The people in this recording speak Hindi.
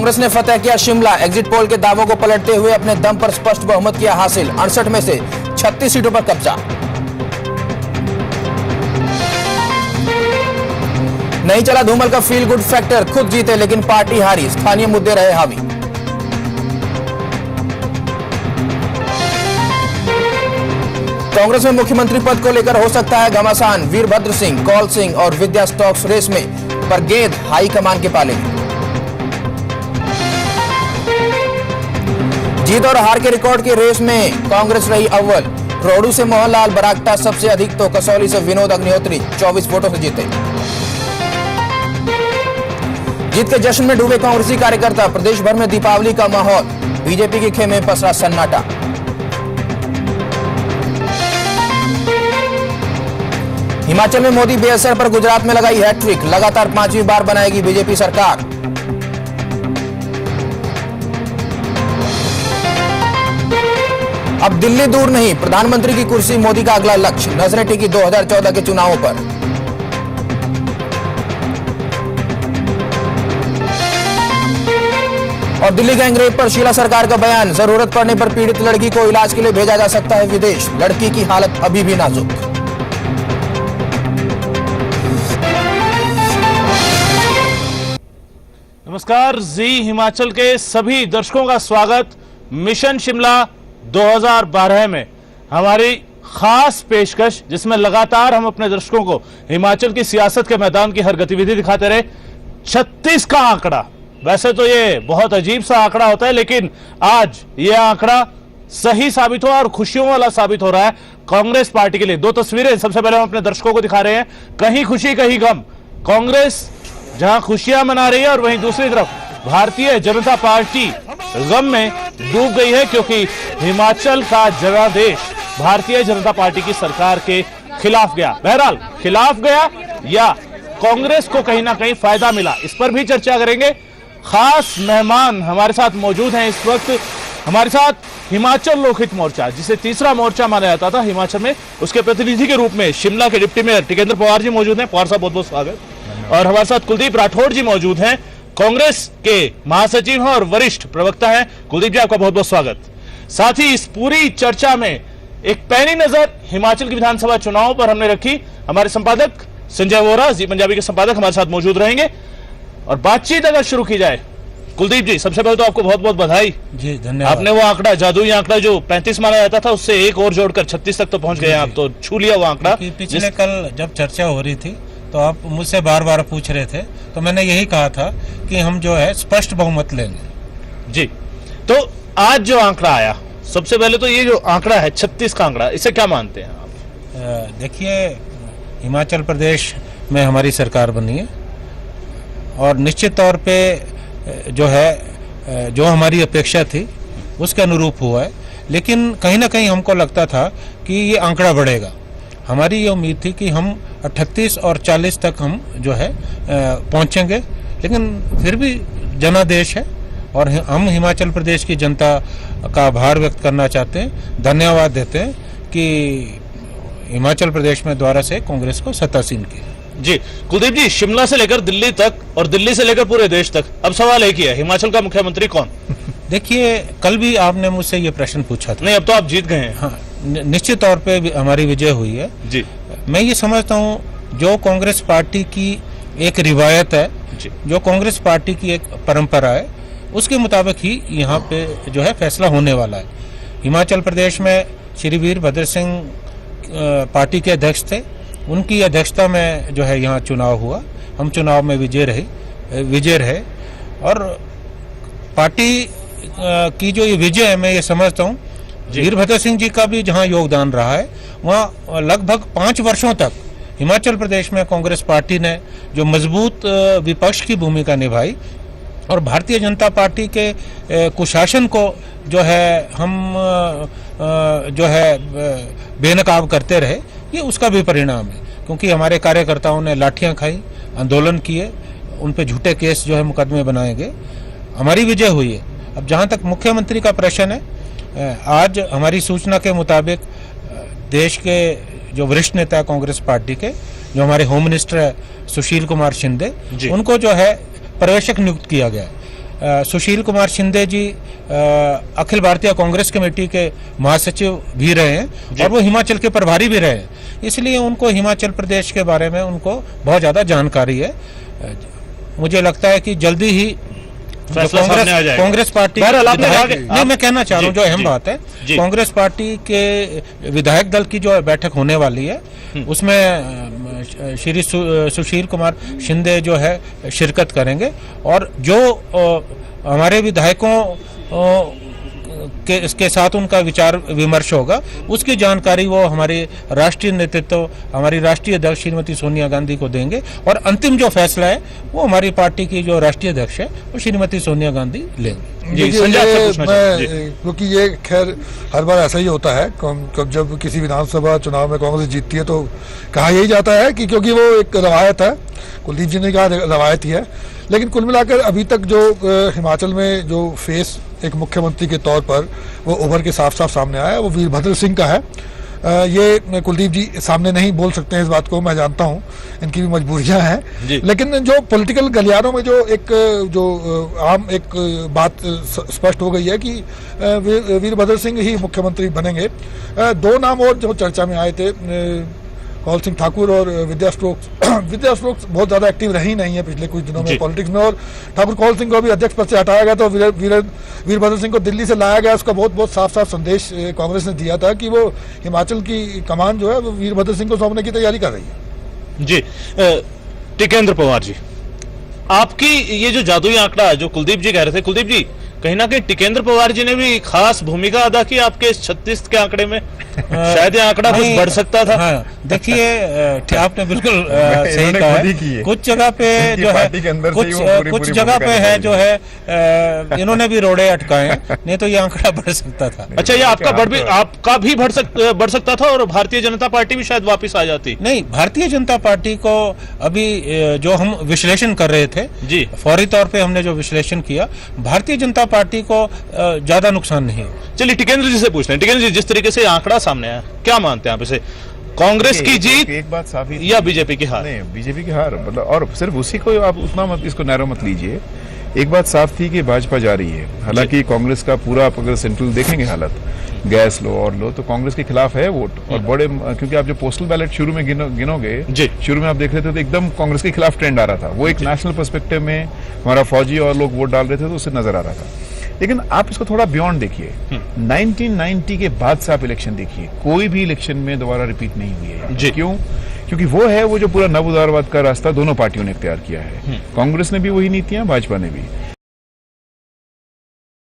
कांग्रेस ने फतेह किया शिमला। एग्जिट पोल के दावों को पलटते हुए अपने दम पर स्पष्ट बहुमत किया हासिल। 68 में से 36 सीटों पर कब्जा। नहीं चला धूमल का फील गुड फैक्टर, खुद जीते लेकिन पार्टी हारी, स्थानीय मुद्दे रहे हावी। कांग्रेस में मुख्यमंत्री पद को लेकर हो सकता है घमासान। वीरभद्र सिंह, कौल सिंह और विद्या स्टॉक्स रेस में, पर गेंद हाईकमान के पाले। जीत और हार के रिकॉर्ड की रेस में कांग्रेस रही अव्वल। रोहडू से मोहनलाल बरागटा सबसे अधिक तो कसौली से विनोद अग्निहोत्री 24 वोटों से जीते। जीत के जश्न में डूबे कांग्रेसी कार्यकर्ता। प्रदेश भर में दीपावली का माहौल। बीजेपी के खेमे पसरा सन्नाटा। हिमाचल में मोदी बेअसर पर गुजरात में लगाई हैट्रिक। लगातार 5वीं बार बनाएगी बीजेपी सरकार। अब दिल्ली दूर नहीं, प्रधानमंत्री की कुर्सी मोदी का अगला लक्ष्य। नजरें टिकी 2014 के चुनावों पर। और दिल्ली गैंगरेप पर शीला सरकार का बयान। जरूरत पड़ने पर पीड़ित लड़की को इलाज के लिए भेजा जा सकता है विदेश। लड़की की हालत अभी भी नाजुक। नमस्कार, जी हिमाचल के सभी दर्शकों का स्वागत मिशन शिमला 2012 में हमारी खास पेशकश, जिसमें लगातार हम अपने दर्शकों को हिमाचल की सियासत के मैदान की हर गतिविधि दिखाते रहे। 36 का आंकड़ा, वैसे तो ये बहुत अजीब सा आंकड़ा होता है, लेकिन आज ये आंकड़ा सही साबित हो और खुशियों वाला साबित हो रहा है कांग्रेस पार्टी के लिए। दो तस्वीरें सबसे पहले हम अपने दर्शकों को दिखा रहे हैं। कहीं खुशी कहीं गम। कांग्रेस जहां खुशियां मना रही है और वहीं दूसरी तरफ भारतीय जनता पार्टी गम में डूब गई है, क्योंकि हिमाचल का जनादेश भारतीय जनता पार्टी की सरकार के खिलाफ गया। बहरहाल खिलाफ गया या कांग्रेस को कहीं ना कहीं फायदा मिला, इस पर भी चर्चा करेंगे। खास मेहमान हमारे साथ मौजूद हैं इस वक्त। हमारे साथ हिमाचल लोकहित मोर्चा, जिसे तीसरा मोर्चा माना जाता था हिमाचल में, उसके प्रतिनिधि के रूप में शिमला के डिप्टी मेयर टिकेंद्र पवार जी मौजूद हैं। पवार साहब बहुत बहुत स्वागत। और हमारे साथ कुलदीप राठौड़ जी मौजूद हैं, कांग्रेस के महासचिव हैं और वरिष्ठ प्रवक्ता हैं। कुलदीप जी, आपका बहुत बहुत स्वागत। साथ ही इस पूरी चर्चा में एक पैनी नजर हिमाचल की विधानसभा चुनाव पर हमने रखी। हमारे संपादक संजय वोरा, जी पंजाबी के संपादक, हमारे साथ मौजूद रहेंगे और बातचीत अगर शुरू की जाए। कुलदीप जी, सबसे पहले तो आपको बहुत बहुत बधाई जी, धन्यवाद। आपने वो आंकड़ा, जादुई आंकड़ा जो 35 माना जाता था, उससे एक और जोड़कर 36 तक तो पहुंच गए। आप तो छू लिया वो आंकड़ा। पिछले कल जब चर्चा हो रही थी तो आप मुझसे बार बार पूछ रहे थे, तो मैंने यही कहा था कि हम जो है स्पष्ट बहुमत लेंगे। जी, तो आज जो आंकड़ा आया, सबसे पहले तो ये जो आंकड़ा है 36 का आंकड़ा, इसे क्या मानते हैं आप? देखिए, हिमाचल प्रदेश में हमारी सरकार बनी है और निश्चित तौर पे जो है जो हमारी अपेक्षा थी उसके अनुरूप हुआ है, लेकिन कहीं ना कहीं हमको लगता था कि ये आंकड़ा बढ़ेगा। हमारी ये उम्मीद थी कि हम 38 और 40 तक हम जो है पहुंचेंगे, लेकिन फिर भी जनादेश है और हम हिमाचल प्रदेश की जनता का आभार व्यक्त करना चाहते हैं, धन्यवाद देते हैं कि हिमाचल प्रदेश में दोबारा से कांग्रेस को सत्तासीन किया। जी कुलदीप जी, शिमला से लेकर दिल्ली तक और दिल्ली से लेकर पूरे देश तक, अब सवाल एक ही है, हिमाचल का मुख्यमंत्री कौन? देखिए, कल भी आपने मुझसे ये प्रश्न पूछा था। नहीं, अब तो आप जीत गए हैं। हाँ, निश्चित तौर पे हमारी विजय हुई है जी। मैं ये समझता हूँ जो कांग्रेस पार्टी की एक रिवायत है जी, जो कांग्रेस पार्टी की एक परंपरा है, उसके मुताबिक ही यहाँ पे जो है फैसला होने वाला है। हिमाचल प्रदेश में श्री वीरभद्र सिंह पार्टी के अध्यक्ष थे, उनकी अध्यक्षता में जो है यहाँ चुनाव हुआ। हम चुनाव में विजय रहे और पार्टी की जो ये विजय है, मैं ये समझता हूँ वीरभद्र सिंह जी का भी जहाँ योगदान रहा है, वहाँ लगभग 5 वर्षों तक हिमाचल प्रदेश में कांग्रेस पार्टी ने जो मजबूत विपक्ष की भूमिका निभाई और भारतीय जनता पार्टी के कुशासन को जो है हम जो है बेनकाब करते रहे, ये उसका भी परिणाम है। क्योंकि हमारे कार्यकर्ताओं ने लाठियां खाई, आंदोलन किए, उन पे झूठे केस जो है मुकदमे बनाए गए, हमारी विजय हुई है। अब जहां तक मुख्यमंत्री का प्रश्न है, आज हमारी सूचना के मुताबिक देश के जो वरिष्ठ नेता कांग्रेस पार्टी के, जो हमारे होम मिनिस्टर है सुशील कुमार शिंदे, उनको जो है पर्यवेक्षक नियुक्त किया गया है। सुशील कुमार शिंदे जी अखिल भारतीय कांग्रेस कमेटी के महासचिव भी रहे हैं और वो हिमाचल के प्रभारी भी रहे हैं, इसलिए उनको हिमाचल प्रदेश के बारे में उनको बहुत ज़्यादा जानकारी है। मुझे लगता है कि जल्दी ही कांग्रेस पार्टी नहीं, मैं कहना चाह रहा हूँ जो अहम बात है, कांग्रेस पार्टी के विधायक दल की जो बैठक होने वाली है उसमें श्री सुशील कुमार शिंदे जो है शिरकत करेंगे और जो हमारे विधायकों के इसके साथ उनका विचार विमर्श होगा उसकी जानकारी वो हमारी राष्ट्रीय नेतृत्व, हमारी राष्ट्रीय अध्यक्ष श्रीमती सोनिया गांधी को देंगे और अंतिम जो फैसला है वो हमारी पार्टी की जो राष्ट्रीय अध्यक्ष है वो श्रीमती सोनिया गांधी लेंगे। क्योंकि ये खैर हर बार ऐसा ही होता है, जब किसी विधानसभा चुनाव में कांग्रेस जीतती है तो कहा यही जाता है कि क्योंकि वो एक रवायत है, कुलदीप जी ने कहा रवायत ही है, लेकिन कुल मिलाकर अभी तक जो हिमाचल में जो फेस एक मुख्यमंत्री के तौर पर वो उभर के साफ साफ सामने आया है वो वीरभद्र सिंह का है। ये कुलदीप जी सामने नहीं बोल सकते हैं इस बात को, मैं जानता हूं इनकी भी मजबूरियां हैं, लेकिन जो पॉलिटिकल गलियारों में जो आम एक बात स्पष्ट हो गई है कि वीरभद्र सिंह ही मुख्यमंत्री बनेंगे। दो नाम और जो चर्चा में आए थे, कौल सिंह ठाकुर और विद्या स्टोक्स बहुत ज्यादा एक्टिव रही नहीं है पिछले कुछ दिनों में पॉलिटिक्स में, और ठाकुर कौल सिंह को अभी अध्यक्ष पद से हटाया गया तो वीरभद्र सिंह को दिल्ली से लाया गया। उसका बहुत साफ संदेश कांग्रेस ने दिया था कि वो हिमाचल की कमान जो है वो वीरभद्र सिंह को सौंपने की तैयारी कर रही है। जी टिकेंद्र पवार जी, आपकी ये जो जादुई आंकड़ा जो कुलदीप जी कह रहे थे, कुलदीप जी कहीं ना कहीं टिकेंद्र पवार जी ने भी खास भूमिका अदा की आपके इस 36 के आंकड़े में, शायद ये आंकड़ा कुछ बढ़ सकता था। हाँ, देखिए आपने बिल्कुल सही कहा है। कुछ जगह पे जो है कुछ जगह पे है जो है इन्होंने भी रोड़े अटकाए, नहीं तो ये आंकड़ा बढ़ सकता था। अच्छा, ये आपका भी बढ़ सकता था और भारतीय जनता पार्टी भी शायद वापिस आ जाती। नहीं, भारतीय जनता पार्टी को अभी जो हम विश्लेषण कर रहे थे जी, फौरी तौर पे हमने जो विश्लेषण किया, भारतीय जनता पार्टी को ज्यादा नुकसान नहीं है। चलिए टिकेंद्र जी से पूछते हैं। टिकेंद्र जी, जिस तरीके से आंकड़ा सामने आया, क्या मानते हैं आप इसे? कांग्रेस की जीत एक बात साफ ही या बीजेपी की हार? नहीं, बीजेपी की हार, मतलब और सिर्फ उसी को आप उतना मत इसको नैरो मत लीजिए। एक बात साफ थी कि भाजपा जा रही है, हालांकि कांग्रेस का पूरा आप अगर सेंट्रल देखेंगे हालत, गैस लो और लो, तो कांग्रेस के खिलाफ है वोट, और बड़े, क्योंकि आप जो पोस्टल बैलेट शुरू में गिनोगे, शुरू में आप देख रहे थे तो एकदम कांग्रेस के खिलाफ ट्रेंड आ रहा था। वो एक नेशनल पर्सपेक्टिव में हमारा फौजी और लोग वोट डाल रहे थे तो उससे नजर आ रहा था। लेकिन आप इसको थोड़ा बियॉन्ड देखिए, 1990 के बाद से आप इलेक्शन देखिए, कोई भी इलेक्शन में दोबारा रिपीट नहीं हुई है। क्यों? क्योंकि वो है वो जो पूरा नव उदारवाद का रास्ता दोनों पार्टियों ने इख्तियार किया है। कांग्रेस ने भी वही नीतियां, भाजपा ने भी।